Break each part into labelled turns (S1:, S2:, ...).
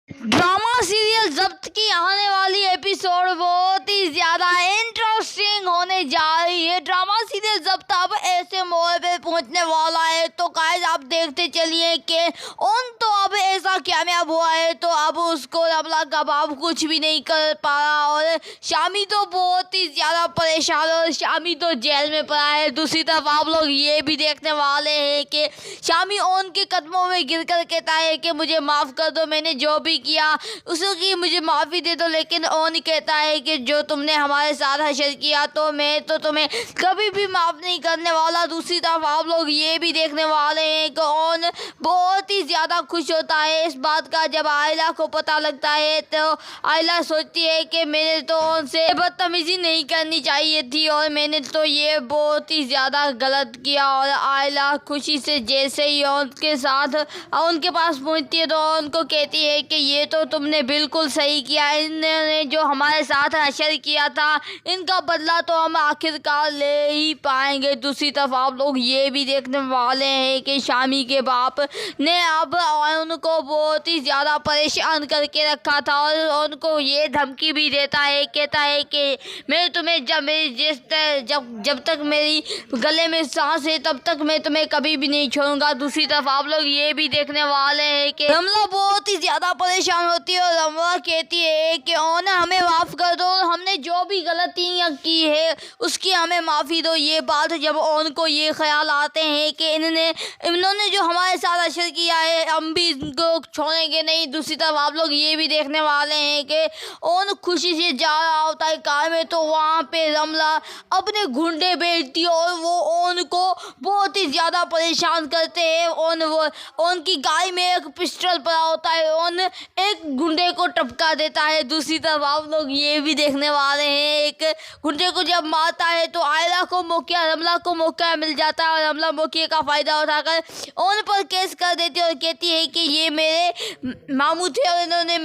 S1: Drama serial जब्त की आने वाली एपिसोड बहुत ही ज्यादा इंटरेस्टिंग होने जा रही है। ड्रामा सीरियल जब्त अब ऐसे मोड़ पे पहुंचने वाला है, तो गाइस आप देखते चलिए कि उन तो अब ऐसा कामयाब हुआ है, तो अब उसको रमला कबाब कुछ भी नहीं कर पा रहा और शामी तो बहुत ही ज्यादा परेशान और शामी तो जेल में पड़ा है। दूसरी तरफ आप लोग ये भी देखने वाले हैं कि शामी उनके कदमों में गिर कर कहता है कि मुझे माफ़ कर दो, मैंने जो भी किया उसकी मुझे माफ़ी दे दो। लेकिन ओन कहता है कि जो तुमने हमारे साथ हशर किया तो मैं तो तुम्हें कभी भी माफ़ नहीं करने वाला। दूसरी तरफ आप लोग ये भी देखने वाले हैं कि ओन बहुत ही ज़्यादा खुश होता है इस बात का जब आयला को पता लगता है। तो आयला सोचती है कि मैंने तो उनसे बदतमीज़ी नहीं करनी चाहिए थी और मैंने तो ये बहुत ही ज़्यादा गलत किया। और आयला खुशी से जैसे ही उनके साथ उनके पास पहुंचती है तो उनको कहती है कि ये तो तुमने बिल्कुल सही किया, इन्होंने जो हमारे साथ हशर किया था इनका बदला तो हम आखिरकार ले ही पाएंगे। दूसरी तरफ आप लोग ये भी देखने वाले हैं कि शामी के बाप ने अब उनको बहुत ही ज़्यादा परेशान करके रखा था और उनको ये धमकी भी देता है, कहता है कि मैं तुम्हें जब तक मेरी गले में सांस है तब तक मैं तुम्हें कभी भी नहीं छोड़ूंगा। दूसरी तरफ आप लोग ये भी देखने वाले हैं कि रमला बहुत ही ज़्यादा परेशान होती है और रमला कहती है कि ओना हमें माफ़ कर दो, हमने जो भी गलतियाँ की है उसकी हमें माफ़ी दो। ये बात जब उनको ये ख्याल आते हैं कि इन्होंने जो हमारे साथ अशर किया है हम भी इनको छोड़ेंगे नहीं। दूसरी तरफ आप लोग ये भी देखने वाले हैं कि ओन खुशी से जा रहा होता है कार में, तो वहाँ पे रमला अपने गुंडे भेजती है और वो ओन को बहुत ही ज़्यादा परेशान करते हैं। उनकी गाय में एक पिस्टल पड़ा होता है, ओन एक गुंडे को टपका देता है। दूसरी तरफ आप लोग ये भी देखने वाले हैं एक गुंडे को जब मारता है तो आयला को रमला को मौका मिल जाता है और रमला मौके का फ़ायदा उठाकर ओन पर केस कर देती है और कहती है कि ये मेरे मामू थे और इन्होंने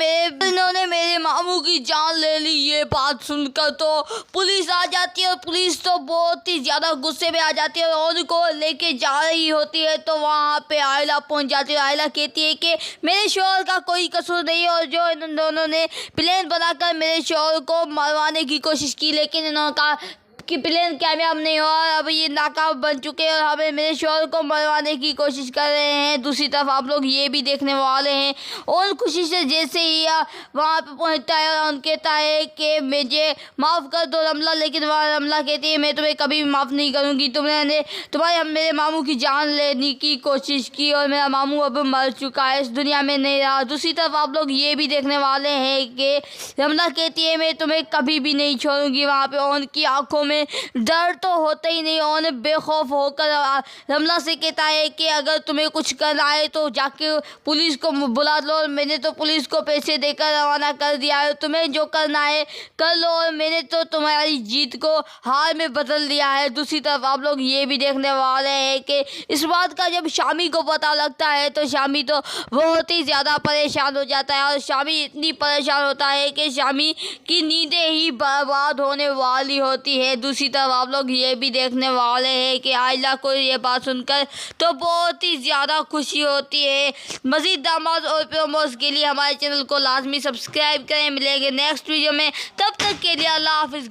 S1: मेरे मामू की जान ले ली। ये बात सुनकर तो पुलिस आ जाती है और पुलिस तो बहुत ही ज़्यादा गुस्से में आ जाती है और उनको लेके जा रही होती है। तो वहाँ पे आयला पहुँच जाती है। आयला कहती है कि मेरे शोहर का कोई कसूर नहीं और जो इन दोनों ने प्लान बनाकर मेरे शोहर को मरवाने की कोशिश की, लेकिन इन्होंने कहा कि प्लान कामयाब नहीं हुआ, अब ये नाकाम बन चुके हैं और हमें मेरे शोहर को मरवाने की कोशिश कर रहे हैं। दूसरी तरफ आप लोग ये भी देखने वाले हैं और खुशी से जैसे ही वहाँ पे पहुँचता है और कहता है कि मुझे माफ़ कर दो रमला, लेकिन वहाँ रमला कहती है मैं तुम्हें कभी भी माफ़ नहीं करूँगी, मेरे मामू की जान लेने की कोशिश की और मेरा मामू अब मर चुका है, इस दुनिया में नहीं रहा। दूसरी तरफ आप लोग ये भी देखने वाले हैं कि रमला कहती है मैं तुम्हें कभी भी नहीं छोड़ूंगी। वहाँ पे उनकी आंखों में डर तो होता ही नहीं, उन्हें बेखौफ होकर रमला से कहता है कि अगर तुम्हें कुछ करना है तो जाके पुलिस को बुला लो, मैंने तो पुलिस को पैसे देकर रवाना कर दिया है, तुम्हें जो करना है कर लो और मैंने तो तुम्हारी जीत को हार में बदल दिया है। दूसरी तरफ आप लोग ये भी देखने वाले हैं कि इस बात का जब शामी को पता लगता है तो शामी तो बहुत ही ज़्यादा परेशान हो जाता है और शामी इतनी परेशान होता है कि शामी की नींदें ही बर्बाद होने वाली होती है। दूसरी तरफ आप लोग ये भी देखने वाले हैं कि आयला को ये बात सुनकर तो बहुत ही ज़्यादा खुशी होती है। मज़ीद दामाद और प्रोमोस के लिए हमारे चैनल को लाजमी सब्सक्राइब करें। मिलेंगे नेक्स्ट वीडियो में, तब तक के लिए अल्लाह हाफिज़।